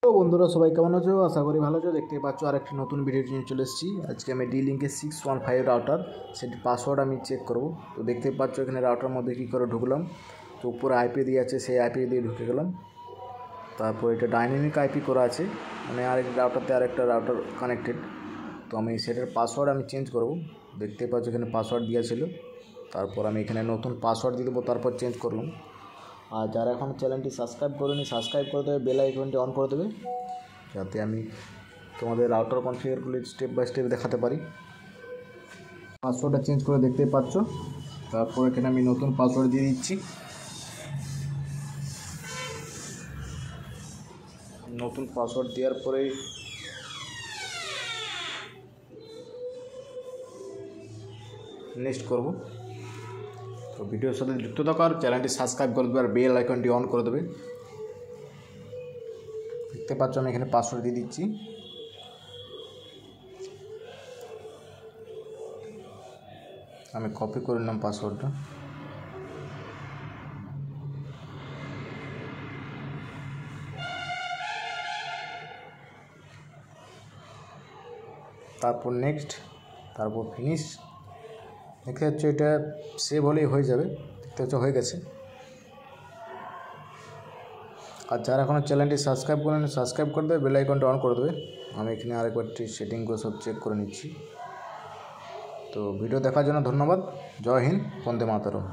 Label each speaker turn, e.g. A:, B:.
A: তো বন্ধুরা সবাই কেমন আছো? আশা করি ভালো আছো। দেখতে পাচ্ছ আরেকটি নতুন ভিডিও নিয়ে চলে এসেছি। আজকে আমি D-Link 615 রাউটার সেটি পাসওয়ার্ড আমি চেক করব। তো দেখতে পাচ্ছ এখানে রাউটার মধ্যে কী করে ঢুকলাম। তো উপরে আইপি দিয়ে আছে, সেই আইপি দিয়ে ঢুকে গেলাম। তারপর এটা ডাইনামিক আইপি করা আছে, মানে আরেক রাউটারতে আরেকটা রাউটার কানেক্টেড। তো আমি সেটার পাসওয়ার্ড আমি চেঞ্জ করব। দেখতে পাচ্ছ এখানে পাসওয়ার্ড দেওয়া ছিল, তারপর আমি এখানে নতুন পাসওয়ার্ড দিয়ে দেবো, তারপর চেঞ্জ করলাম। আর যারা এখন চ্যানেলটি সাবস্ক্রাইব করেনি সাবস্ক্রাইব করে দেবে, বেল আইকনটি অন করে দেবে, যাতে আমি তোমাদের রাউটার কনফিগারগুলি স্টেপ বাই স্টেপ দেখাতে পারি। পাসওয়ার্ডটা চেঞ্জ করে দেখতেই পাচ্ছ। তারপর এখানে আমি নতুন পাসওয়ার্ড দিয়ে দিচ্ছি। নতুন পাসওয়ার্ড দেওয়ার পরেই নেক্সট করব। তো ভিডিওর সাথে যুক্ত থাকার চ্যানেলটি সাবস্ক্রাইব করে দেবে আর বেল আইকনটি অন করে দেবে। দেখতে পাচ্ছ আমি এখানে পাসওয়ার্ড দিয়ে দিচ্ছি। আমি কপি করে নিলাম পাসওয়ার্ডটা। তারপর নেক্সট, তারপর ফিনিশ। দেখতে পাচ্ছ এটা সেভ হলেই হয়ে যাবে। দেখতে পাচ্ছ হয়ে গেছে। আর যারা এখনও চ্যানেলটি সাবস্ক্রাইব করেন সাবস্ক্রাইব করে দেবে, বেল আইকনটা অন করে দেবে। আমি এখানে আরেকবারটি সেটিংগুলো সব চেক করে নিচ্ছি। তো ভিডিও দেখার জন্য ধন্যবাদ। জয় হিন্দ, বন্দে মাতরম।